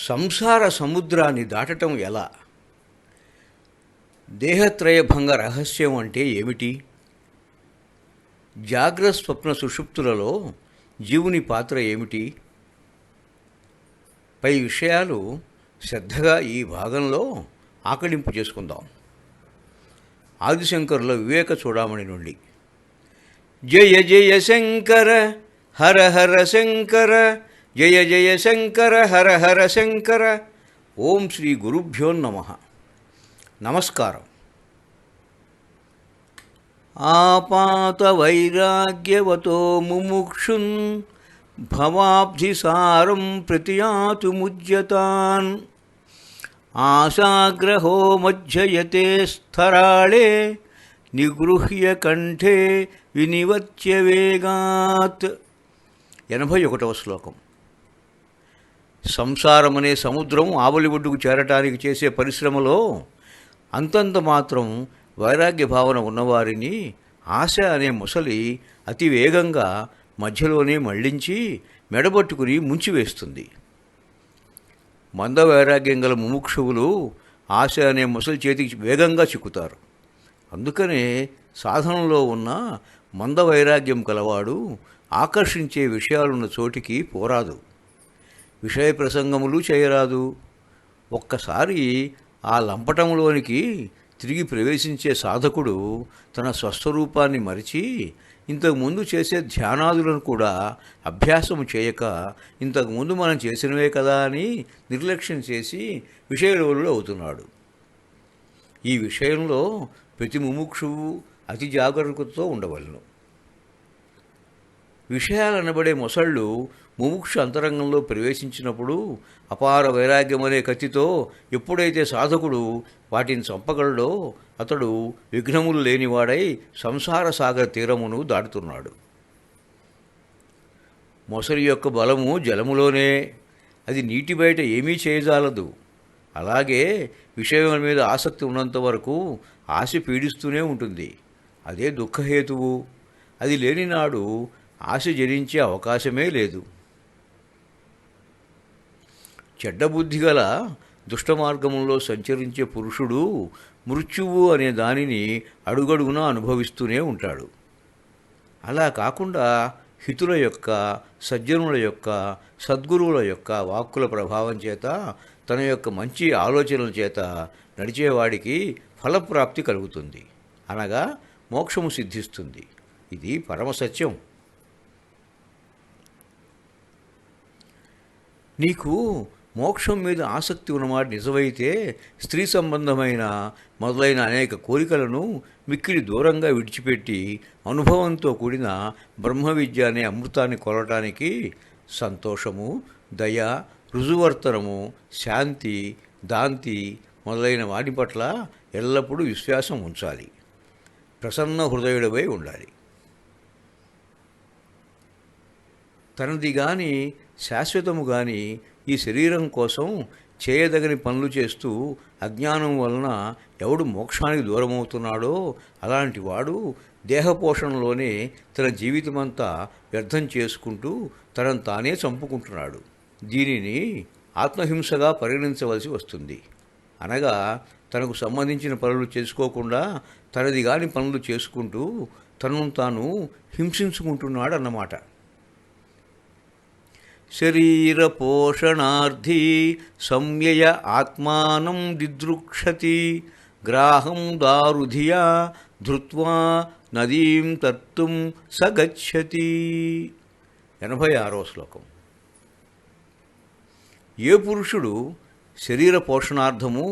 సంసార సముద్రాన్ని దాటటం ఎలా? దేహత్రయభంగ రహస్యం అంటే ఏమిటి? జాగ్రత్త స్వప్న సుషుప్తులలో జీవుని పాత్ర ఏమిటి? పై విషయాలు శ్రద్ధగా ఈ భాగంలో ఆకళింపు చేసుకుందాం. ఆదిశంకరుల వివేక చూడామణి నుండి. జయ జయ శంకర హర హర శంకర, జయ జయ శంకర హర హర శంకర. ఓం శ్రీ గురుభ్యో నమః. నమస్కారం. ఆపాత వైరాగ్యవతో ముముక్షున్ భవాబ్ధిసారం ప్రతియాతుముజ్యతాన్. ఆశాగ్రహో మజ్జయతే స్థరాళే నిగృహ్య కంఠే వినివర్చ్య వేగాత్. 81వ శ్లోకం. సంసారమనే సముద్రం ఆవలి ఒడ్డుకు చేరటానికి చేసే పరిశ్రమలో అంతంత మాత్రం వైరాగ్య భావన ఉన్నవారిని ఆశ అనే ముసలి అతి వేగంగా మధ్యలోనే మళ్లించి మెడబట్టుకుని ముంచివేస్తుంది. మంద వైరాగ్యం గల ముముక్షువులు ఆశ అనే ముసలి చేతికి వేగంగా చిక్కుతారు. అందుకనే సాధనలో ఉన్న మంద వైరాగ్యం కలవాడు ఆకర్షించే విషయాలున్న చోటికి పోరాదు, విషయ ప్రసంగములు చేయరాదు. ఒక్కసారి ఆ లంపటంలోనికి తిరిగి ప్రవేశించే సాధకుడు తన స్వస్వరూపాన్ని మరిచి ఇంతకుముందు చేసే ధ్యానాదులను కూడా అభ్యాసము చేయక ఇంతకుముందు మనం చేసినవే కదా అని నిర్లక్ష్యం చేసి విషయలోలుడు అవుతున్నాడు. ఈ విషయంలో ప్రతి ముముక్షువు అతి జాగరూకతతో ఉండవలను. విషయాలనబడే మొసళ్ళు ముముక్షు అంతరంగంలో ప్రవేశించినప్పుడు అపార వైరాగ్యం అనే కత్తితో ఎప్పుడైతే సాధకుడు వాటిని చంపగలడో అతడు విఘ్నములు లేనివాడై సంసార సాగర తీరమును దాటుతున్నాడు. మొసలి యొక్క బలము జలములోనే, అది నీటి బయట ఏమీ చేయజాలదు. అలాగే విషయం మీద ఆసక్తి ఉన్నంత వరకు ఆశ పీడిస్తూనే ఉంటుంది. అదే దుఃఖహేతువు. అది లేని నాడు ఆశ జరించే అవకాశమే లేదు. చెడ్డబుద్ధి గల దుష్టమార్గంలో సంచరించే పురుషుడు మృత్యువు అనే దానిని అడుగడుగునా అనుభవిస్తూనే ఉంటాడు. అలా కాకుండా హితుల యొక్క, సజ్జనుల యొక్క, సద్గురువుల యొక్క వాక్కుల ప్రభావం చేత, తన యొక్క మంచి ఆలోచనల చేత నడిచేవాడికి ఫలప్రాప్తి కలుగుతుంది, అనగా మోక్షము సిద్ధిస్తుంది. ఇది పరమసత్యం. నీకు మోక్షం మీద ఆసక్తి ఉన్నమాట నిజమైతే స్త్రీ సంబంధమైన మొదలైన అనేక కోరికలను మిక్కిలి దూరంగా విడిచిపెట్టి అనుభవంతో కూడిన బ్రహ్మ విద్య అనే అమృతాన్ని కొలటానికి సంతోషము, దయ, రుజువర్తనము, శాంతి, దాంతి మొదలైన వాటి పట్ల ఎల్లప్పుడూ విశ్వాసం ఉంచాలి. ప్రసన్న హృదయుడవై ఉండాలి. తనది గాని శాశ్వతము గాని ఈ శరీరం కోసం చేయదగని పనులు చేస్తూ అజ్ఞానం వలన ఎవడు మోక్షానికి దూరమవుతున్నాడో అలాంటి వాడు దేహపోషణలోనే తన జీవితమంతా వ్యర్థం చేసుకుంటూ తనను తానే చంపుకుంటున్నాడు. దీనిని ఆత్మహింసగా పరిగణించవలసి వస్తుంది. అనగా తనకు సంబంధించిన పనులు చేసుకోకుండా తనది కాని పనులు చేసుకుంటూ తనను తాను హింసించుకుంటున్నాడన్నమాట. శరీర పోషణార్థీ సంయయ ఆత్మానం దిదృక్షతి, గ్రాహం దారుధియా ధృత్వా నదీం తర్తుం సగచ్చతి. 86వ శ్లోకం. ఏ పురుషుడు శరీర పోషణార్థము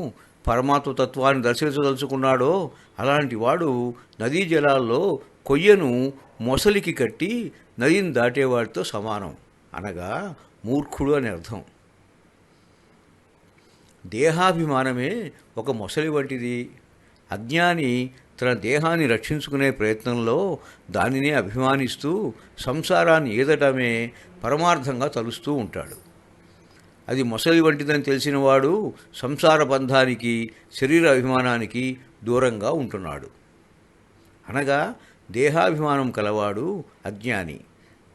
పరమాత్మతత్వాన్ని దర్శించదలుచుకున్నాడో అలాంటి వాడు నదీ జలాల్లో కొయ్యను మొసలికి కట్టి నదిని దాటేవాడితో సమానం, అనగా మూర్ఖుడు అని అర్థం. దేహాభిమానమే ఒక మొసలి వంటిది. అజ్ఞాని తన దేహాన్ని రక్షించుకునే ప్రయత్నంలో దానినే అభిమానిస్తూ సంసారాన్ని ఈదటమే పరమార్థంగా తలుస్తూ ఉంటాడు. అది మొసలి వంటిదని తెలిసినవాడు సంసార బంధానికి, శరీర అభిమానానికి దూరంగా ఉంటున్నాడు. అనగా దేహాభిమానం కలవాడు అజ్ఞాని,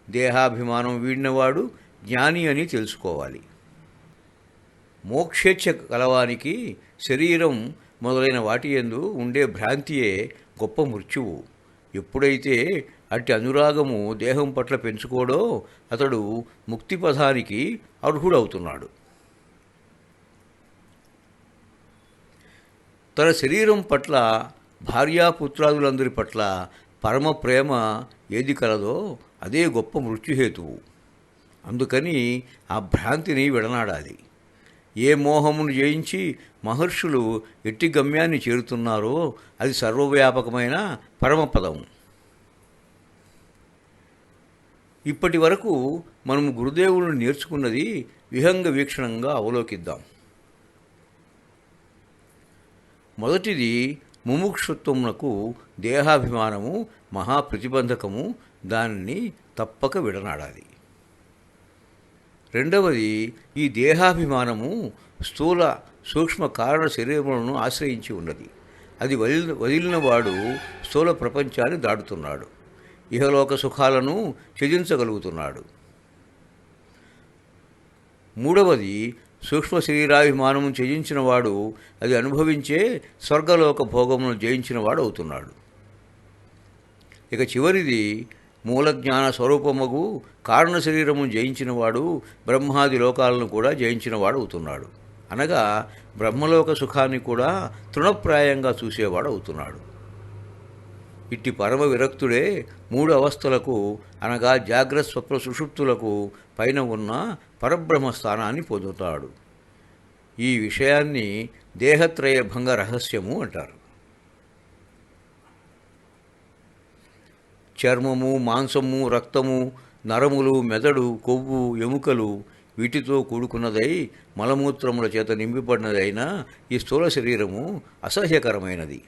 దేహాభిమానం వీడినవాడు జ్ఞాని అని తెలుసుకోవాలి. మోక్షేచ్ఛ కలవానికి శరీరం మొదలైన వాటి యందు ఉండే భ్రాంతియే గొప్ప మృత్యువు. ఎప్పుడైతే అట్టి అనురాగము దేహం పట్ల పెంచుకోడో అతడు ముక్తి పథానికి అర్హుడవుతున్నాడు. తన శరీరం పట్ల, భార్యాపుత్రాదులందరి పట్ల పరమ ప్రేమ ఏది కలదో అదే గొప్ప మృత్యుహేతువు. అందుకని ఆ భ్రాంతిని విడనాడాలి. ఏ మోహమును జయించి మహర్షులు ఎట్టి గమ్యాన్ని చేరుతున్నారో అది సర్వవ్యాపకమైన పరమపదం. ఇప్పటి వరకు మనం గురుదేవులను నేర్చుకున్నది విహంగ వీక్షణంగా అవలోకిద్దాం. మొదటిది, ముముక్షుత్వమునకు దేహాభిమానము మహాప్రతిబంధకము, దానిని తప్పక విడనాడాలి. రెండవది, ఈ దేహాభిమానము స్థూల సూక్ష్మ కారణ శరీరములను ఆశ్రయించి ఉన్నది. అది వదిలినవాడు స్థూల ప్రపంచాన్ని దాటుతున్నాడు, ఇహలోక సుఖాలను త్యజించగలుగుతున్నాడు. మూడవది, సూక్ష్మ శరీరాభిమానము త్యజించినవాడు అది అనుభవించే స్వర్గలోక భోగమును జయించినవాడు అవుతున్నాడు. ఇక చివరిది, మూలజ్ఞాన స్వరూపమగు కారణ శరీరము జయించినవాడు బ్రహ్మాది లోకాలను కూడా జయించినవాడు అవుతున్నాడు. అనగా బ్రహ్మలోక సుఖాన్ని కూడా తృణప్రాయంగా చూసేవాడు అవుతున్నాడు. ఇట్టి పరమ విరక్తుడే మూడు అవస్థలకు అనగా జాగ్రత్త, స్వప్న, సుషుప్తులకు పైన ఉన్న పరబ్రహ్మ స్థానాన్ని పొందుతాడు. ఈ విషయాన్ని దేహత్రయ భంగ రహస్యము అంటారు. చర్మము, మాంసము, రక్తము, నరములు, మెదడు, కొవ్వు, ఎముకలు వీటితో కూడుకున్నదై మలమూత్రముల చేత నింపిపడినదైన ఈ స్థూల శరీరము అసహ్యకరమైనది.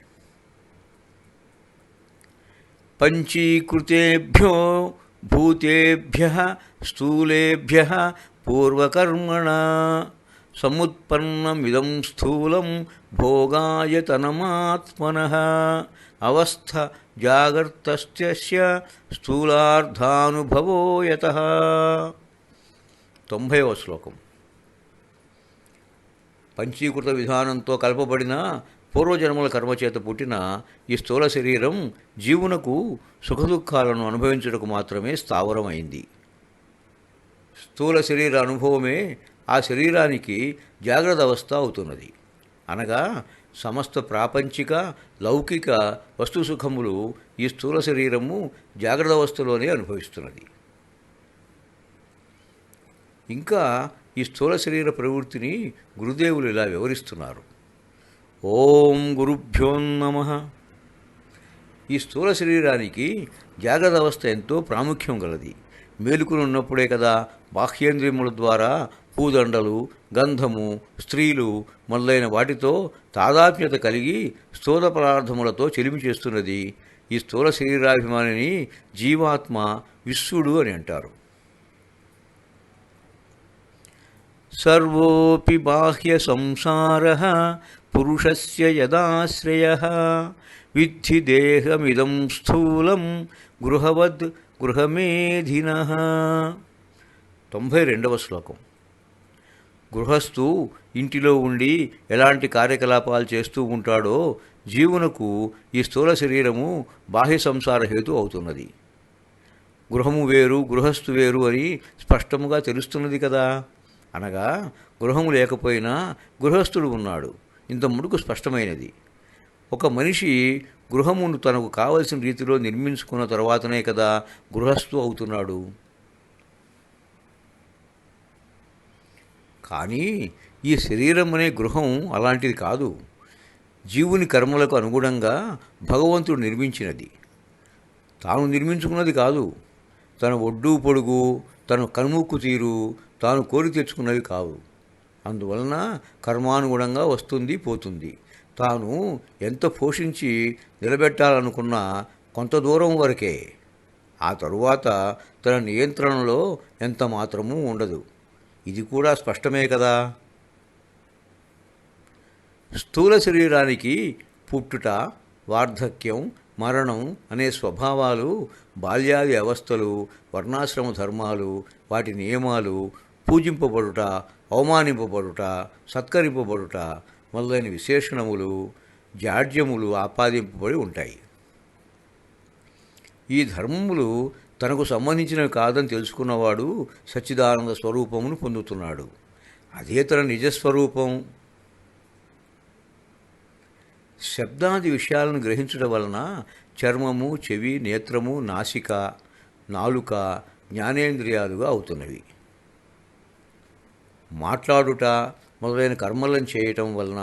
పంచీకృతేభ్యో భూతేభ్యః స్థూలేభ్యః పూర్వకర్మణ సముత్పన్నమిదం స్థూలం భోగాయతనమాత్మనః అవస్థ జాగర్తస్య స్థూలార్థానుభవో యతః. 90వ శ్లోకం. పంచీకృత విధానంతో కలపబడిన పూర్వజన్మల కర్మచేత పుట్టిన ఈ స్థూల శరీరం జీవునకు సుఖదుఖాలను అనుభవించుటకు మాత్రమే స్థావరమైంది. స్థూల శరీర అనుభవమే ఆ శరీరానికి జాగ్రత్త అవస్థ అవుతున్నది. అనగా సమస్త ప్రాపంచిక లౌకిక వస్తు సుఖములు ఈ స్థూల శరీరము జాగ్రత్త అవస్థలోనే అనుభవిస్తున్నది. ఇంకా ఈ స్థూల శరీర ప్రవృత్తిని గురుదేవులు ఇలా వివరిస్తున్నారు. ఓం గురుభ్యో నమః. ఈ స్థూల శరీరానికి జాగ్రత్త అవస్థ ఎంతో ప్రాముఖ్యం గలది. మేలుకుని ఉన్నప్పుడే కదా బాహ్యేంద్రియముల ద్వారా పూదండలు, గంధము, స్త్రీలు మొదలైన వాటితో తాదాత్మ్యత కలిగి స్థూల పదార్థములతో చెలిమి చేస్తున్నది. ఈ స్థూల శరీరాభిమానిని జీవాత్మ, విశ్వడు అని అంటారు. సర్వోపి బాహ్య సంసారః పురుషస్య యదాశ్రయః విద్ధి దేహమిదం స్థూలం గృహవద్ గృహమేధినః. 92వ శ్లోకం. గృహస్థు ఇంటిలో ఉండి ఎలాంటి కార్యకలాపాలు చేస్తూ ఉంటాడో జీవునకు ఈ స్థూల శరీరము బాహ్య సంసార హేతు అవుతున్నది. గృహము వేరు, గృహస్థు వేరు అని స్పష్టముగా తెలుస్తున్నది కదా. అనగా గృహము లేకపోయినా గృహస్థుడు ఉన్నాడు. ఇంత ముడుకు స్పష్టమైనది. ఒక మనిషి గృహమును తనకు కావలసిన రీతిలో నిర్మించుకున్న తర్వాతనే కదా గృహస్థు అవుతున్నాడు. కానీ ఈ శరీరం అనే గృహం అలాంటిది కాదు. జీవుని కర్మలకు అనుగుణంగా భగవంతుడు నిర్మించినది. తాను నిర్మించుకున్నది కాదు. తన ఒడ్డు పొడుగు, తన కనుముక్కు తీరు తాను కోరి తెచ్చుకున్నవి కావు. అందువలన కర్మానుగుణంగా వస్తుంది, పోతుంది. తాను ఎంత పోషించి నిలబెట్టాలనుకున్నా కొంత దూరం వరకే. ఆ తరువాత తన నియంత్రణలో ఎంత మాత్రమూ ఉండదు. ఇది కూడా స్పష్టమే కదా. స్థూల శరీరానికి పుట్టుట, వార్ధక్యం, మరణం అనే స్వభావాలు, బాల్యాది అవస్థలు, వర్ణాశ్రమ ధర్మాలు, వాటి నియమాలు పూజింపబడుట, అవమానింపబడుట, సత్కరింపబడుట మొదలైన విశేషణములు, జాడ్యములు ఆపాదింపబడి ఉంటాయి. ఈ ధర్మములు తనకు సంబంధించినవి కాదని తెలుసుకున్నవాడు సచ్చిదానంద స్వరూపమును పొందుతున్నాడు. అదే తన నిజస్వరూపం. శబ్దాది విషయాలను గ్రహించడం వలన చర్మము, చెవి, నేత్రము, నాసిక, నాలుక జ్ఞానేంద్రియాలుగా అవుతున్నవి. మాట్లాడుట మొదలైన కర్మలను చేయటం వలన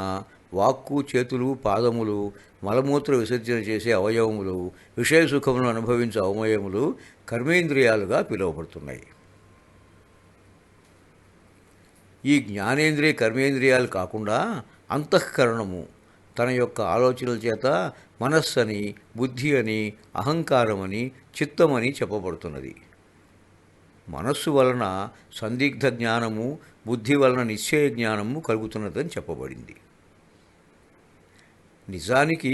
వాక్కు, చేతులు, పాదములు, మలమూత్ర విసర్జన చేసే అవయవములు, విషయ సుఖములను అనుభవించే అవయవములు కర్మేంద్రియాలుగా పిలువబడుతున్నాయి. ఈ జ్ఞానేంద్రియ కర్మేంద్రియాలు కాకుండా అంతఃకరణము తన యొక్క ఆలోచనల చేత మనస్సని, బుద్ధి అని, అహంకారమని, చిత్తమని చెప్పబడుతున్నది. మనస్సు వలన సందిగ్ధ జ్ఞానము, బుద్ధి వలన నిశ్చయ జ్ఞానము కలుగుతున్నదని చెప్పబడింది. నిజానికి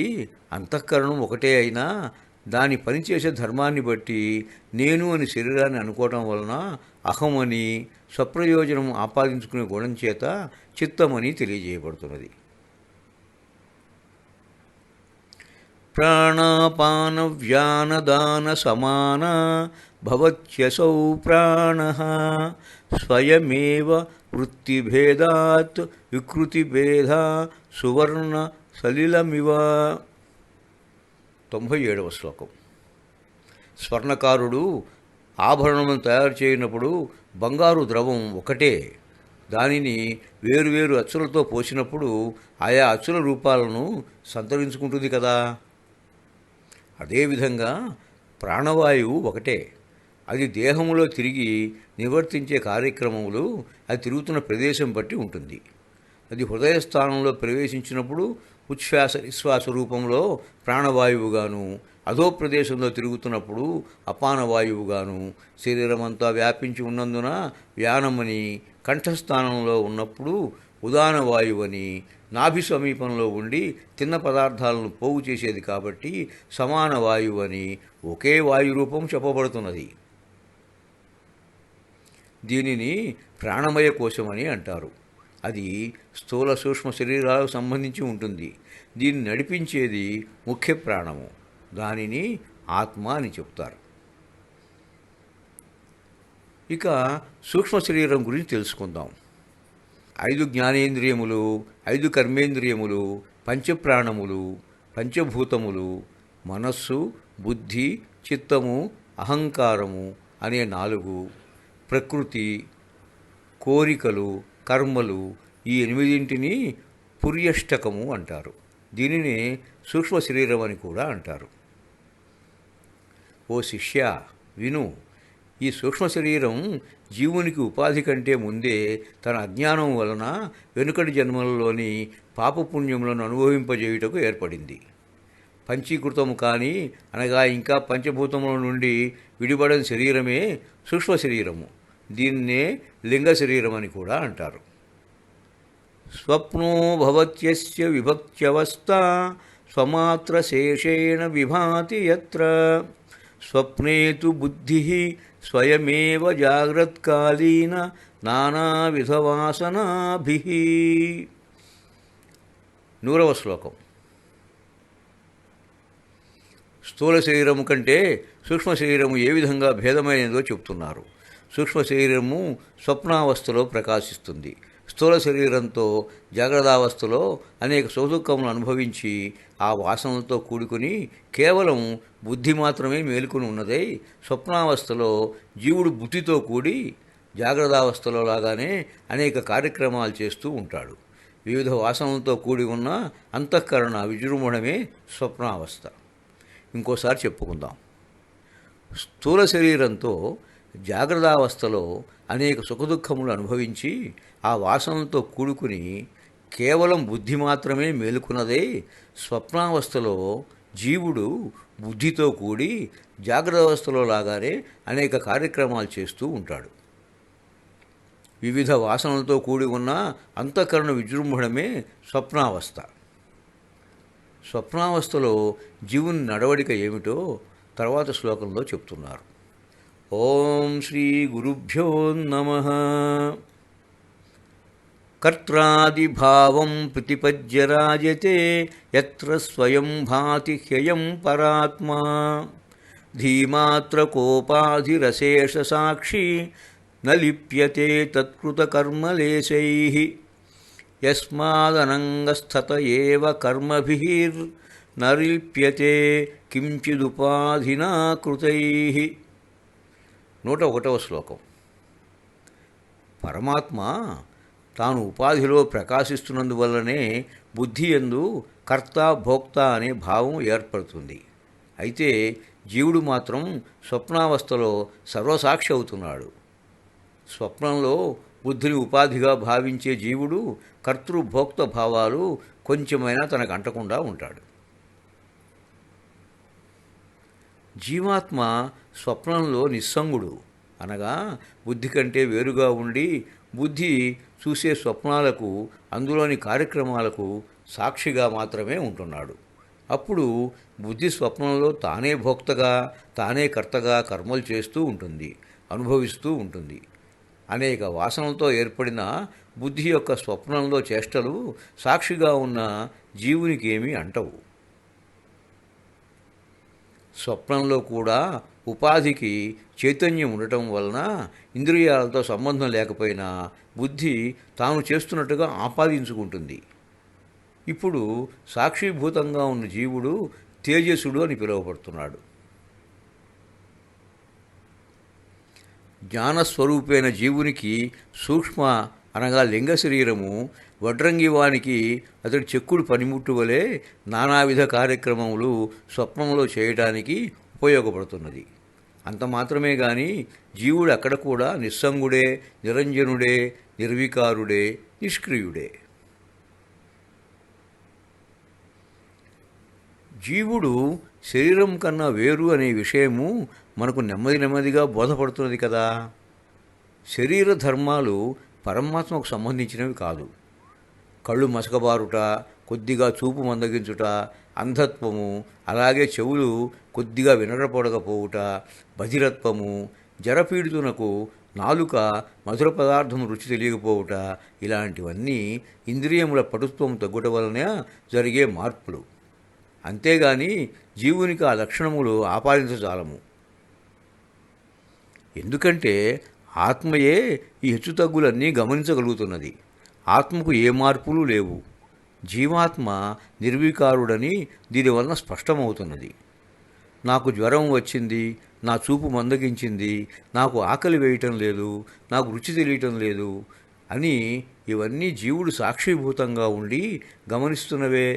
అంతఃకరణం ఒకటే అయినా దాని పనిచేసే ధర్మాన్ని బట్టి నేను అని శరీరాన్ని అనుకోవటం వలన అహమని, స్వప్రయోజనం ఆపాదించుకునే గుణం చేత చిత్తమని తెలియజేయబడుతున్నది. ప్రాణాపాన వ్యానదాన సమాన భవత్యసౌ ప్రాణః స్వయమేవ వృత్తిభేదాత్ వికృతిభేద సువర్ణ సలిలమివ. 97వ శ్లోకం. స్వర్ణకారుడు ఆభరణములను తయారు చేయనప్పుడు బంగారు ద్రవం ఒకటే. దానిని వేరువేరు అచ్చులతో పోసినప్పుడు ఆయా అచ్చుల రూపాలను సంతరించుకుంటుంది కదా. అదేవిధంగా ప్రాణవాయువు ఒకటే. అది దేహములో తిరిగి నివర్తించే కార్యక్రమములు అది తిరుగుతున్న ప్రదేశం బట్టి ఉంటుంది. అది హృదయస్థానంలో ప్రవేశించినప్పుడు ఉచ్ఛ్వాస నిశ్వాస రూపంలో ప్రాణవాయువుగాను, అధో ప్రదేశంలో తిరుగుతున్నప్పుడు అపానవాయువుగాను, శరీరమంతా వ్యాపించి ఉన్నందున వ్యానమని, కంఠస్థానంలో ఉన్నప్పుడు ఉదాన వాయువని, నాభి సమీపంలో ఉండి తిన్న పదార్థాలను పోగు చేసేది కాబట్టి సమాన వాయువు అని ఒకే వాయురూపం చెప్పబడుతున్నది. దీనిని ప్రాణమయ కోశమని అంటారు. అది స్థూల సూక్ష్మ శరీరాలకు సంబంధించి ఉంటుంది. దీన్ని నడిపించేది ముఖ్య ప్రాణము. దానిని ఆత్మ అని చెప్తారు. ఇక సూక్ష్మ శరీరం గురించి తెలుసుకుందాం. 5 జ్ఞానేంద్రియములు, 5 కర్మేంద్రియములు, పంచప్రాణములు, పంచభూతములు, మనస్సు, బుద్ధి, చిత్తము, అహంకారము అనే 4, ప్రకృతి, కోరికలు, కర్మలు ఈ 8ంటిని పుర్యష్టకము అంటారు. దీనిని సూక్ష్మ శరీరం అని కూడా అంటారు. ఓ శిష్య, విను. ఈ సూక్ష్మ శరీరం జీవునికి ఉపాధి కంటే ముందే తన అజ్ఞానం వలన వెనుకటి జన్మలలోని పాపపుణ్యములను అనుభవింపజేయుటకు ఏర్పడింది. పంచీకృతము కానీ అనగా ఇంకా పంచభూతముల నుండి విడిపడని శరీరమే సూక్ష్మ శరీరము. దీన్నే లింగ శరీరం అని కూడా అంటారు. స్వప్నో భవత్యస్య విభక్త్యవస్థ స్వమాత్ర శేషేణ విభాతి యత్ర స్వప్నే తు బుద్ధి స్వయమేవ జాగ్రత్కాలీన నానావిధ వాసనాభిః. 100వ శ్లోకం. స్థూల శరీరము కంటే సూక్ష్మ శరీరము ఏ విధంగా భేదమైనదో చెప్తున్నారు. సూక్ష్మ శరీరము స్వప్నావస్థలో ప్రకాశిస్తుంది. స్థూల శరీరంతో జాగ్రత్తావస్థలో అనేక సుఖదుఖములను అనుభవించి ఆ వాసనలతో కూడుకుని కేవలం బుద్ధి మాత్రమే మేలుకొని ఉన్నదై స్వప్నావస్థలో జీవుడు బుద్ధితో కూడి జాగ్రత్తావస్థలో లాగానే అనేక కార్యక్రమాలు చేస్తూ ఉంటాడు. వివిధ వాసనలతో కూడి ఉన్న అంతఃకరణ విజృంభణమే స్వప్నావస్థ. ఇంకోసారి చెప్పుకుందాం. స్థూల శరీరంతో జాగ్రత్తావస్థలో అనేక సుఖదుఖములు అనుభవించి ఆ వాసనలతో కూడుకుని కేవలం బుద్ధి మాత్రమే మేలుకున్నదే స్వప్నావస్థలో జీవుడు బుద్ధితో కూడి జాగ్రత్తావస్థలో లాగానే అనేక కార్యక్రమాలు చేస్తూ ఉంటాడు. వివిధ వాసనలతో కూడి ఉన్న అంతఃకరణ విజృంభణమే స్వప్నావస్థ. స్వప్నావస్థలో జీవుని నడవడిక ఏమిటో తర్వాత శ్లోకంలో చెప్తున్నారు. ఓం శ్రీ గురుభ్యో నమః. కర్త్రాదిభావం ప్రతిపద్యరాజతే యత్ర స్వయం భాతి హ్యయం పరాత్మా ధీమాత్రకోపాధిరశేషసాక్షి న లిప్యతే తత్కృతకర్మలేశైః యస్మాదనంగస్థత ఏవ కర్మభిర్న లిప్యతే కించిదుపాధినా కృతైః. 101వ శ్లోకం. పరమాత్మ తాను ఉపాధిలో ప్రకాశిస్తున్నందువల్లనే బుద్ధి యందు కర్త భోక్త అనే భావం ఏర్పడుతుంది. అయితే జీవుడు మాత్రం స్వప్నావస్థలో సర్వసాక్షి అవుతున్నాడు. స్వప్నంలో బుద్ధిని ఉపాధిగా భావించే జీవుడు కర్తృభోక్త భావాలు కొంచెమైనా తనకు అంటకుండా ఉంటాడు. జీవాత్మ స్వప్నంలో నిస్సంగుడు, అనగా బుద్ధి కంటే వేరుగా ఉండి బుద్ధి చూసే స్వప్నాలకు, అందులోని కార్యక్రమాలకు సాక్షిగా మాత్రమే ఉంటున్నాడు. అప్పుడు బుద్ధి స్వప్నంలో తానే భోక్తగా, తానే కర్తగా కర్మలు చేస్తూ ఉంటుంది, అనుభవిస్తూ ఉంటుంది. అనేక వాసనలతో ఏర్పడిన బుద్ధి యొక్క స్వప్నంలో చేష్టలు సాక్షిగా ఉన్న జీవునికి ఏమీ అంటవు. స్వప్నంలో కూడా ఉపాధికి చైతన్యం ఉండటం వలన ఇంద్రియాలతో సంబంధం లేకపోయినా బుద్ధి తాను చేస్తున్నట్టుగా ఆపాదించుకుంటుంది. ఇప్పుడు సాక్షిభూతంగా ఉన్న జీవుడు తేజస్సుడు అని పిలువబడుతున్నాడు. జ్ఞానస్వరూపైన జీవునికి సూక్ష్మ అనగా లింగ శరీరము వడ్రంగివానికి అతడి చెక్కుడు పనిముట్టు వలె నానావిధ కార్యక్రమములు స్వప్నంలో చేయడానికి ఉపయోగపడుతున్నది. అంత మాత్రమే గాని జీవుడు అక్కడ కూడా నిస్సంగుడే, నిరంజనుడే, నిర్వికారుడే, నిష్క్రియుడే. జీవుడు శరీరం కన్నా వేరు అనే విషయము మనకు నెమ్మదిగా బోధపడుతున్నది కదా. శరీర ధర్మాలు పరమాత్మకు సంబంధించినవి కాదు. కళ్ళు మసకబారుట, కొద్దిగా చూపు మందగించుట, అంధత్వము, అలాగే చెవులు కొద్దిగా వినడపడకపోవుట, బధిరత్వము, జరపీడితునకు నాలుక మధుర పదార్థం రుచి తెలియకపోవుట, ఇలాంటివన్నీ ఇంద్రియముల పటుత్వం తగ్గుట వలన జరిగే మార్పులు. అంతేగాని జీవునికి ఆ లక్షణములు ఆపాదించజాలము. ఎందుకంటే ఆత్మయే ఈ హెచ్చుతగ్గులన్నీ గమనించగలుగుతున్నది. ఆత్మకు ఏ మార్పులు లేవు. జీవాత్మ నిర్వికారుడని దీనివలన స్పష్టమవుతున్నది. నాకు జ్వరం వచ్చింది, నా చూపు మందగించింది, నాకు ఆకలి వేయటం లేదు, నాకు రుచి తెలియటం లేదు అని ఇవన్నీ జీవుడు సాక్షిభూతంగా ఉండి గమనిస్తున్నవే.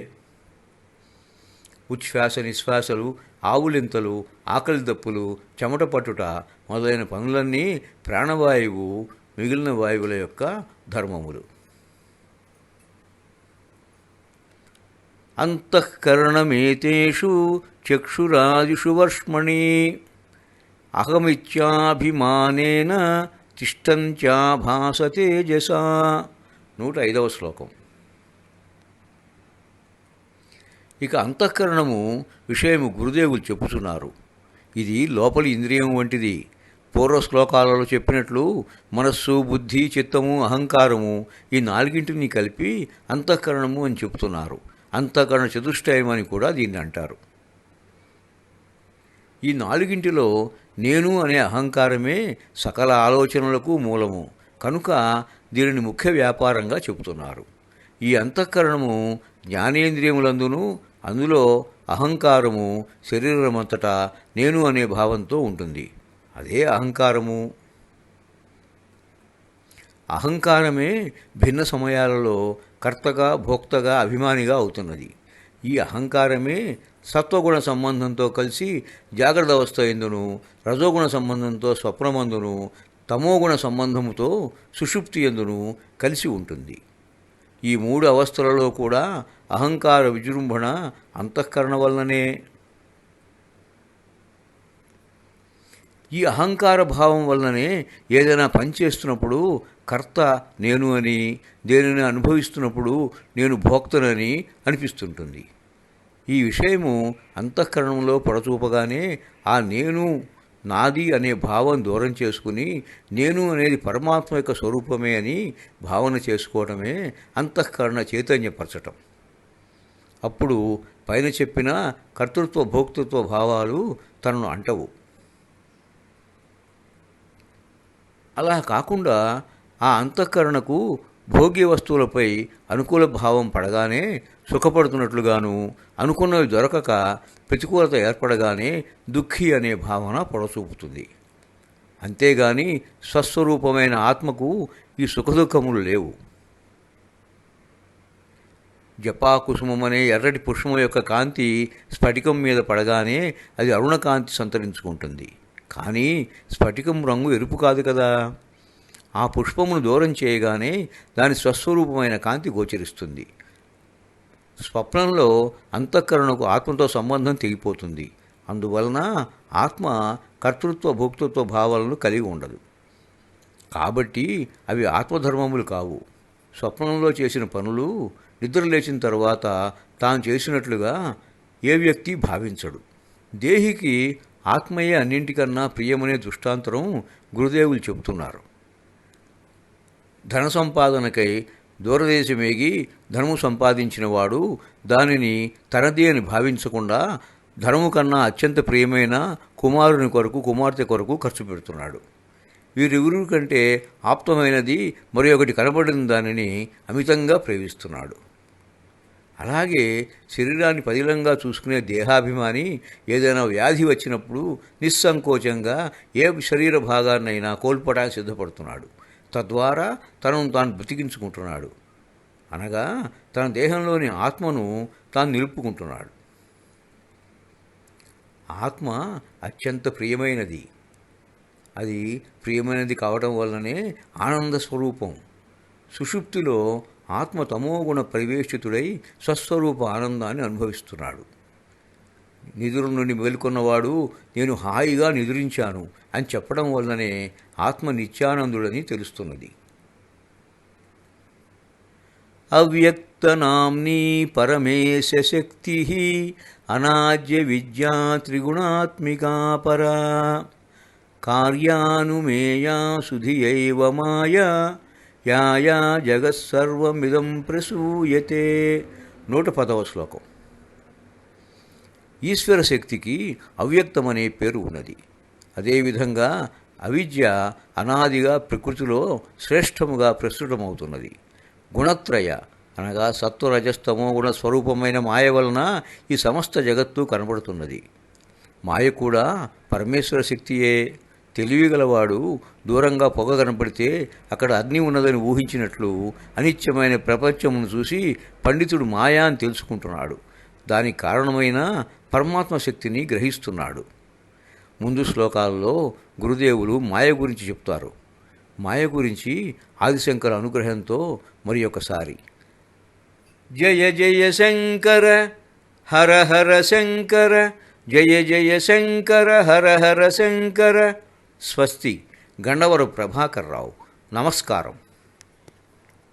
ఉచ్ఛ్వాస నిశ్వాసలు, ఆవులింతలు, ఆకలి దప్పులు, చెమట పట్టుట మొదలైన పనులన్నీ ప్రాణవాయువు, మిగిలిన వాయువుల యొక్క ధర్మములు. అంతఃకరణమేతేషు చక్షురాదిషు వర్ష్మణి అహమిత్యాభిమానేన తిష్టంత్యాభాసతేజసా. 105వ శ్లోకం. ఇక అంతఃకరణము విషయము గురుదేవులు చెప్పుచున్నారు. ఇది లోపలి ఇంద్రియం వంటిది. పూర్వ శ్లోకాలలో చెప్పినట్లు మనస్సు, బుద్ధి, చిత్తము, అహంకారము ఈ నాలుగింటిని కలిపి అంతఃకరణము అని చెప్తున్నారు. అంతఃకరణ చతుష్టయం అని కూడా దీన్ని అంటారు. ఈ నాలుగింటిలో నేను అనే అహంకారమే సకల ఆలోచనలకు మూలము కనుక దీనిని ముఖ్య వ్యాపారంగా చెబుతున్నారు. ఈ అంతఃకరణము జ్ఞానేంద్రియములందును, అందులో అహంకారము శరీరమంతటా నేను అనే భావంతో ఉంటుంది. అదే అహంకారము. అహంకారమే భిన్న సమయాలలో కర్తగా, భోక్తగా, అభిమానిగా అవుతున్నది. ఈ అహంకారమే సత్వగుణ సంబంధంతో కలిసి జాగ్రత్త అవస్థ ఎందును, రజోగుణ సంబంధంతో స్వప్నమందును, తమోగుణ సంబంధముతో సుషుప్తి ఎందును కలిసి ఉంటుంది. ఈ మూడు అవస్థలలో కూడా అహంకార విజృంభణ అంతఃకరణ వలననే. ఈ అహంకార భావం వలననే ఏదైనా పని చేస్తున్నప్పుడు కర్త నేను అని, దేనిని అనుభవిస్తున్నప్పుడు నేను భోక్తనని అనిపిస్తుంటుంది. ఈ విషయము అంతఃకరణంలో పడచూపగానే ఆ నేను నాది అనే భావం దూరం చేసుకుని నేను అనేది పరమాత్మ యొక్క స్వరూపమే అని భావన చేసుకోవడమే అంతఃకరణ చైతన్యపరచటం. అప్పుడు పైన చెప్పిన కర్తృత్వ భోక్తృత్వ భావాలు తనను అంటవు. అలా కాకుండా ఆ అంతఃకరణకు భోగ్య వస్తువులపై అనుకూల భావం పడగానే సుఖపడుతున్నట్లుగాను, అనుకున్నవి దొరకక ప్రతికూలత ఏర్పడగానే దుఃఖి అనే భావన పొడచూపుతుంది. అంతేగాని స్వస్వరూపమైన ఆత్మకు ఈ సుఖదుఖములు లేవు. జపాకుసుమం అనే ఎర్రటి పుష్పం యొక్క కాంతి స్ఫటికం మీద పడగానే అది అరుణకాంతి సంతరించుకుంటుంది. కానీ స్ఫటికం రంగు ఎరుపు కాదు కదా. ఆ పుష్పమును దూరం చేయగానే దాని స్వస్వరూపమైన కాంతి గోచరిస్తుంది. స్వప్నంలో అంతఃకరణకు ఆత్మతో సంబంధం తెగిపోతుంది. అందువలన ఆత్మ కర్తృత్వ భోక్తృత్వ భావాలను కలిగి ఉండదు. కాబట్టి అవి ఆత్మధర్మములు కావు. స్వప్నంలో చేసిన పనులు నిద్ర లేచిన తర్వాత తాను చేసినట్లుగా ఏ వ్యక్తి భావించడు. దేహికి ఆత్మయే అన్నింటికన్నా ప్రియమనే దృష్టాంతరం గురుదేవులు చెబుతున్నారు. ధన సంపాదనకై దూరదేశమేగి ధనము సంపాదించిన వాడు దానిని తనది అని భావించకుండా ధనము కన్నా అత్యంత ప్రియమైన కుమారుని కొరకు కుమార్తె కొరకు ఖర్చు పెడుతున్నాడు. వీరిరువురి కంటే ఆప్తమైనది మరి ఒకటి కనబడిన దానిని అమితంగా ప్రేమిస్తున్నాడు. అలాగే శరీరాన్ని పదిలంగా చూసుకునే దేహాభిమాని ఏదైనా వ్యాధి వచ్చినప్పుడు నిస్సంకోచంగా ఏ శరీర భాగాన్నైనా కోల్పోవడానికి సిద్ధపడుతున్నాడు. తద్వారా తనను తాను బ్రతికించుకుంటున్నాడు. అనగా తన దేహంలోని ఆత్మను తాను నిలుపుకుంటున్నాడు. ఆత్మ అత్యంత ప్రియమైనది. అది ప్రియమైనది కావడం వల్లనే ఆనంద స్వరూపం. సుషుప్తిలో ఆత్మ తమోగుణ పరివేష్టితుడై స్వస్వరూప ఆనందాన్ని అనుభవిస్తున్నాడు. నిద్ర నుండి మేలుకొన్నవాడు నేను హాయిగా నిద్రించాను అని చెప్పడం వల్లనే ఆత్మ నిత్యానందుడని తెలుస్తున్నది. అవ్యక్తనామ్నీ పరమేశ శక్తి అనాద్య విద్యా త్రిగుణాత్మికా పరా కార్యానుమేయా సుధియైవ మాయా యాయా జగత్సర్వమిదం ప్రసూయతే. 110వ శ్లోకం. ఈశ్వర శక్తికి అవ్యక్తమనే పేరు ఉన్నది. అదేవిధంగా అవిద్య అనాదిగా ప్రకృతిలో శ్రేష్టముగా ప్రస్తుతమవుతున్నది. గుణత్రయ అనగా సత్వరజస్తమో గుణ స్వరూపమైన మాయ వలన ఈ సమస్త జగత్తు కనబడుతున్నది. మాయ కూడా పరమేశ్వర శక్తియే. తెలివిగలవాడు దూరంగా పొగ కనపడితే అక్కడ అగ్ని ఉన్నదని ఊహించినట్లు అనిత్యమైన ప్రపంచమును చూసి పండితుడు మాయా అని తెలుసుకుంటున్నాడు. దానికి కారణమైన పరమాత్మ శక్తిని గ్రహిస్తున్నాడు. ముందు శ్లోకాల్లో గురుదేవులు మాయ గురించి చెప్తారు. మాయ గురించి ఆదిశంకర అనుగ్రహంతో మరి ఒకసారి జయ జయ శంకర హర హర శంకర జయ జయ శంకర హర హర శంకర. స్వస్తి. గండవరం ప్రభాకర్ రావు. నమస్కారం.